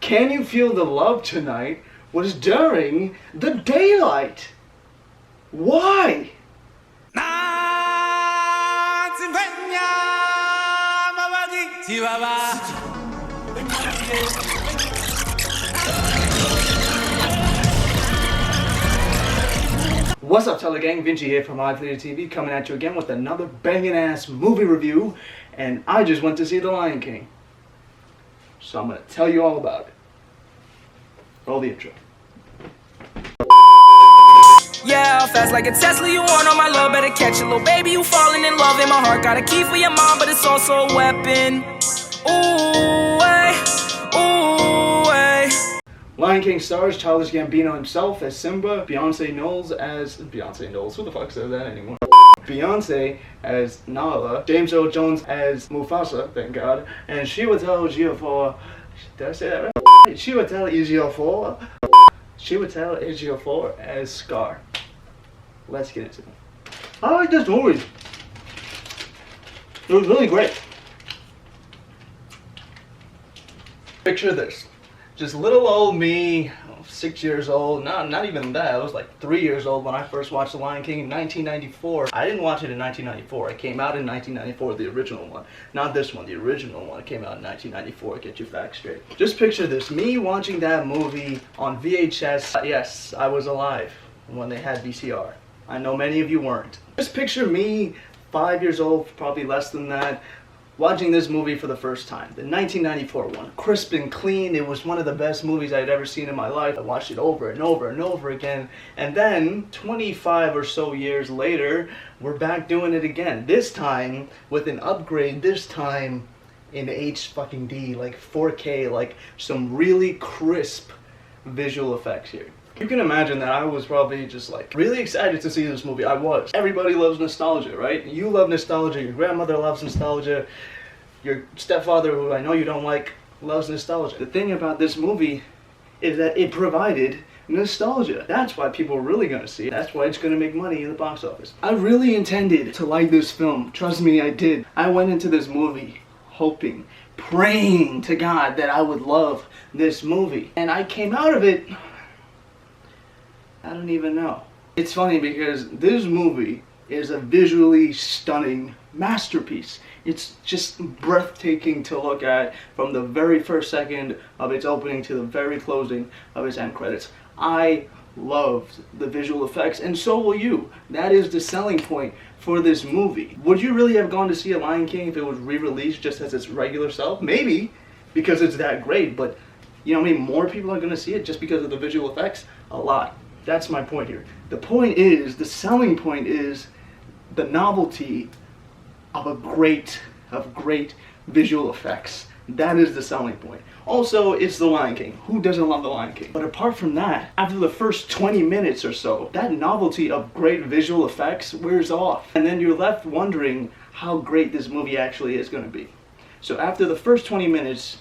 Can You Feel the Love Tonight was during the daylight. Why? What's up, Telegang? Vinci here from iPleatheTV, coming at you again with another banging ass movie review. And I just went to see The Lion King, so I'm gonna tell you all about it. Roll the intro. Yeah, fast like a Tesla, you want all my love, better catch it, little baby, you falling in love, and my heart got a key for your mom, but it's also a weapon. Ooh, ay, ooh, ay. Lion King stars Childish Gambino himself as Simba, Beyonce Knowles, who the fuck says that anymore? Beyonce as Nala, James Earl Jones as Mufasa, thank God, and Chiwetel Ejiofor, did I say that right? Chiwetel Ejiofor as Scar. Let's get into it. I like this movie. It was really great. Picture this. Just little old me, 6 years old, not even that, I was like 3 years old when I first watched The Lion King in 1994. I didn't watch it in 1994, it came out in 1994, the original one. Not this one, the original one, it came out in 1994, get your facts straight. Just picture this, me watching that movie on VHS. Yes, I was alive when they had VCR. I know many of you weren't. Just picture me, 5 years old, probably less than that, watching this movie for the first time, the 1994 one. Crisp and clean, it was one of the best movies I'd ever seen in my life. I watched it over and over and over again. And then, 25 or so years later, we're back doing it again. This time, with an upgrade, this time in HD, like 4K, like some really crisp visual effects here. You can imagine that I was probably just like really excited to see this movie. I was. Everybody loves nostalgia, right? You love nostalgia, your grandmother loves nostalgia, your stepfather, who I know you don't like, loves nostalgia. The thing about this movie is that it provided nostalgia. That's why people are really gonna see it. That's why it's gonna make money in the box office. I really intended to like this film. Trust me, I did. I went into this movie hoping, praying to God that I would love this movie. And I came out of it, I don't even know. It's funny because this movie is a visually stunning masterpiece. It's just breathtaking to look at from the very first second of its opening to the very closing of its end credits. I loved the visual effects, and so will you. That is the selling point for this movie. Would you really have gone to see a Lion King if it was re-released just as its regular self? Maybe, because it's that great, but you know how many more people are gonna see it just because of the visual effects? A lot. That's my point here. The point is, the selling point is the novelty of great visual effects. That is the selling point. Also, it's The Lion King. Who doesn't love The Lion King? But apart from that, after the first 20 minutes or so, that novelty of great visual effects wears off. And then you're left wondering how great this movie actually is going to be. So after the first 20 minutes,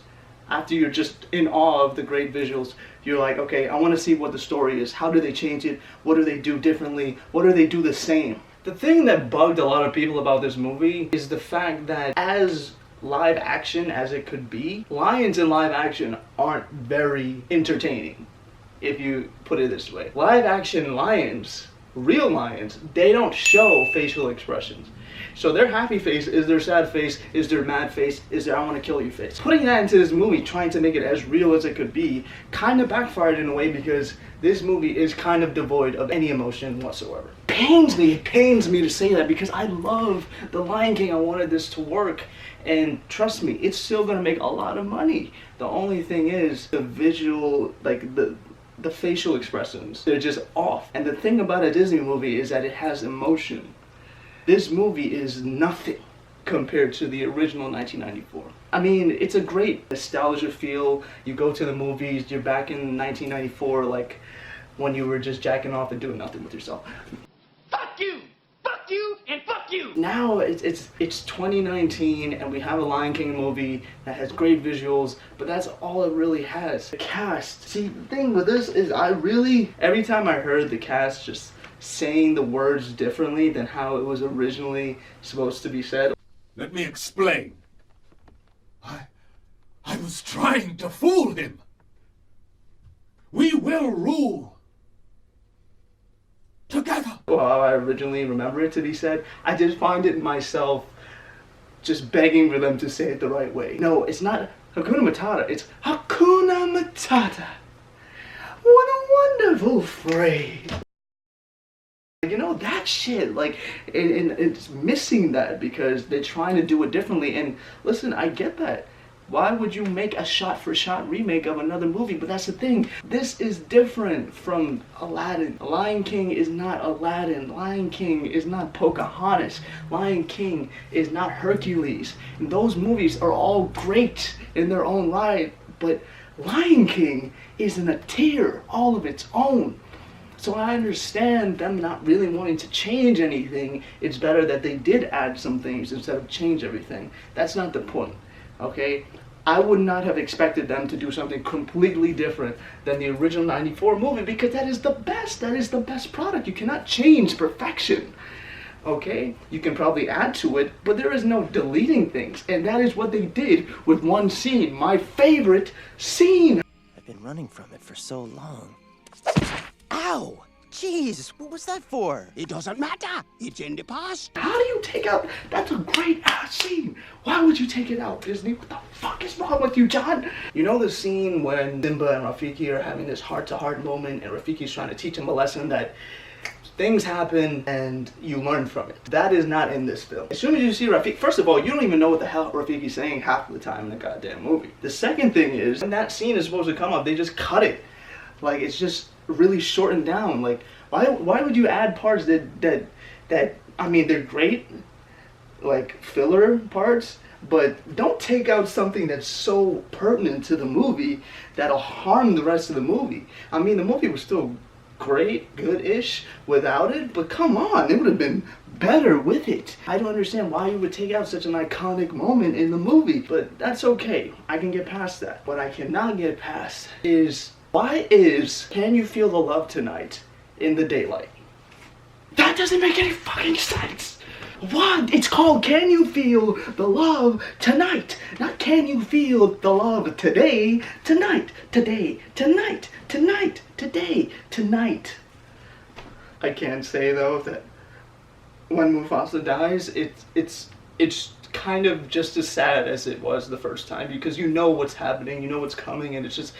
after you're just in awe of the great visuals, you're like, okay, I want to see what the story is. How do they change it? What do they do differently? What do they do the same? The thing that bugged a lot of people about this movie is the fact that as live action as it could be, lions in live action aren't very entertaining, if you put it this way. Live action lions, real lions, they don't show facial expressions. So their happy face is their sad face, is their mad face, is their I want to kill you face. Putting that into this movie, trying to make it as real as it could be, kind of backfired in a way because this movie is kind of devoid of any emotion whatsoever. It pains me to say that because I love The Lion King. I wanted this to work, and trust me, it's still gonna make a lot of money. The only thing is the visual, like the facial expressions, they're just off. And the thing about a Disney movie is that it has emotion. This movie is nothing compared to the original 1994. I mean, it's a great nostalgia feel. You go to the movies, you're back in 1994, like when you were just jacking off and doing nothing with yourself. Fuck you! Fuck you! And fuck you! Now it's 2019 and we have a Lion King movie that has great visuals, but that's all it really has. The cast. See, the thing with this is every time I heard the cast just saying the words differently than how it was originally supposed to be said. Let me explain. I was trying to fool him. We will rule together. Well, how I originally remember it to be said, I just find it myself just begging for them to say it the right way. No, it's not Hakuna Matata, it's Hakuna Matata. What a wonderful phrase. You know, that shit, like, and it's missing that because they're trying to do it differently. And listen, I get that. Why would you make a shot-for-shot remake of another movie? But that's the thing. This is different from Aladdin. Lion King is not Aladdin. Lion King is not Pocahontas. Lion King is not Hercules. And those movies are all great in their own right. But Lion King is in a tier all of its own. So I understand them not really wanting to change anything. It's better that they did add some things instead of change everything. That's not the point, okay? I would not have expected them to do something completely different than the original 94 movie because that is the best. That is the best product. You cannot change perfection, okay? You can probably add to it, but there is no deleting things. And that is what they did with one scene, my favorite scene. I've been running from it for so long. Ow! Jeez, what was that for? It doesn't matter. It's in the past. How do you take out? That's a great ass scene. Why would you take it out, Disney? What the fuck is wrong with you, John? You know the scene when Simba and Rafiki are having this heart-to-heart moment and Rafiki's trying to teach him a lesson that things happen and you learn from it. That is not in this film. As soon as you see Rafiki, first of all, you don't even know what the hell Rafiki's saying half of the time in the goddamn movie. The second thing is, when that scene is supposed to come up, they just cut it. Like, it's just really shortened down. Like, why would you add parts that I mean, they're great, like filler parts, but don't take out something that's so pertinent to the movie that'll harm the rest of the movie. I mean, the movie was still great, good-ish without it, but come on, it would have been better with it. I don't understand why you would take out such an iconic moment in the movie, but that's okay. I can get past that. What I cannot get past is, why is Can You Feel the Love Tonight in the daylight? That doesn't make any fucking sense. What? It's called Can You Feel the Love Tonight, not Can You Feel the Love Today, Tonight, Today, Tonight, Tonight, Today, Tonight. I can say though that when Mufasa dies, it's kind of just as sad as it was the first time because you know what's happening, you know what's coming, and it's just,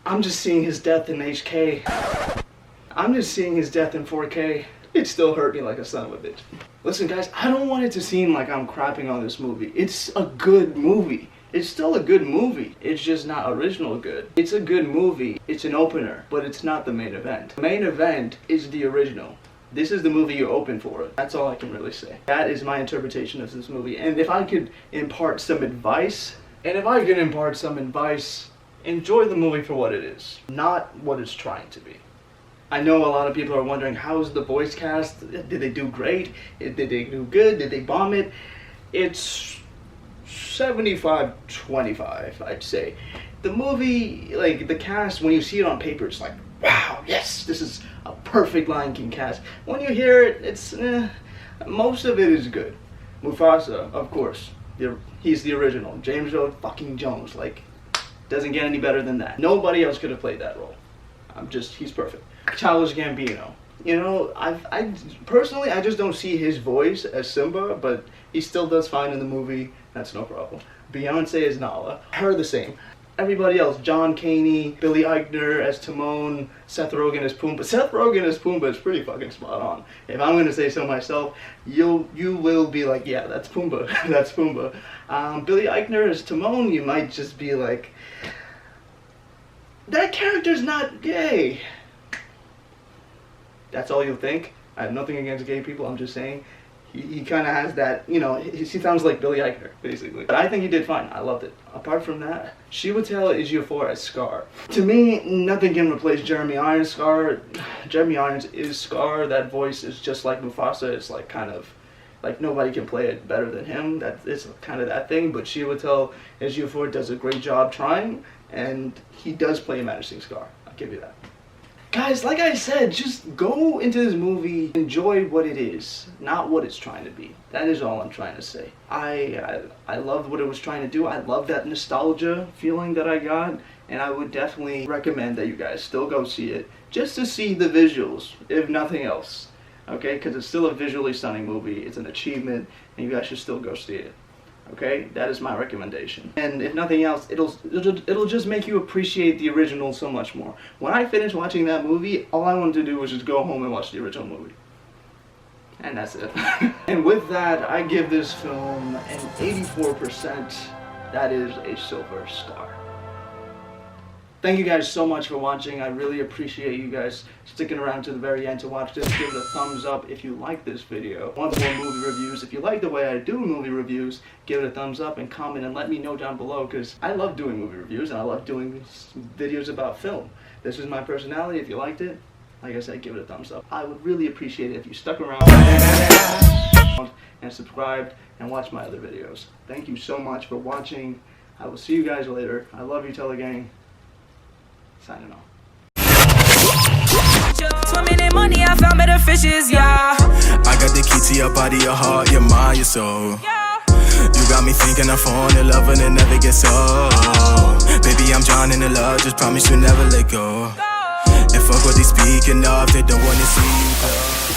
I'm just seeing his death in HK. I'm just seeing his death in 4K. It still hurt me like a son of a bitch. Listen guys, I don't want it to seem like I'm crapping on this movie. It's a good movie. It's still a good movie. It's just not original good. It's a good movie. It's an opener, but it's not the main event. The main event is the original. This is the movie you open for. That's all I can really say. That is my interpretation of this movie. And if I could impart some advice, enjoy the movie for what it is, not what it's trying to be. I know a lot of people are wondering, how's the voice cast? Did they do great? Did they do good? Did they bomb it? It's 75-25, I'd say. The movie, like the cast, when you see it on paper, it's like, wow, yes, this is a perfect Lion King cast. When you hear it, it's, most of it is good. Mufasa, of course, he's the original. James Earl fucking Jones, like, doesn't get any better than that. Nobody else could have played that role. He's perfect. Childish Gambino. You know, I personally, I just don't see his voice as Simba, but he still does fine in the movie. That's no problem. Beyonce as Nala. Her the same. Everybody else, John Caney, Billy Eichner as Timon, Seth Rogen as Pumbaa. Seth Rogen as Pumbaa is pretty fucking spot on. If I'm gonna say so myself, you will be like, yeah, that's Pumbaa. That's Pumbaa. Billy Eichner as Timon, you might just be like, that character's not gay. That's all you'll think. I have nothing against gay people, I'm just saying. He kind of has that, you know, he sounds like Billy Eichner, basically. But I think he did fine. I loved it. Apart from that, Chiwetel Ejiofor as Scar. To me, nothing can replace Jeremy Irons' Scar. Jeremy Irons is Scar. That voice is just like Mufasa. It's like kind of, like nobody can play it better than him. It's kind of that thing. But Chiwetel Ejiofor does a great job trying, and he does play a menacing Scar. I'll give you that. Guys, like I said, just go into this movie, enjoy what it is, not what it's trying to be. That is all I'm trying to say. I loved what it was trying to do. I love that nostalgia feeling that I got. and I would definitely recommend that you guys still go see it, just to see the visuals, if nothing else. Okay, because it's still a visually stunning movie. It's an achievement, and you guys should still go see it. Okay, that is my recommendation. And if nothing else, it'll just make you appreciate the original so much more. When I finished watching that movie, all I wanted to do was just go home and watch the original movie. And that's it. And with that, I give this film an 84%. That is a silver star. Thank you guys so much for watching. I really appreciate you guys sticking around to the very end to watch this. Give it a thumbs up if you like this video. Want more movie reviews? If you like the way I do movie reviews, give it a thumbs up and comment and let me know down below, because I love doing movie reviews and I love doing videos about film. This is my personality. If you liked it, like I said, give it a thumbs up. I would really appreciate it if you stuck around and subscribed and watched my other videos. Thank you so much for watching. I will see you guys later. I love you, Telegang. Signing off. Swimming in money, I found better fishes, yeah. I got the key to your body, your heart, your mind, your soul. You got me thinking I'm falling in love and it never gets old. Baby, I'm drowning in love, just promise you'll never let go. And fuck what they speaking of, they don't wanna see you go.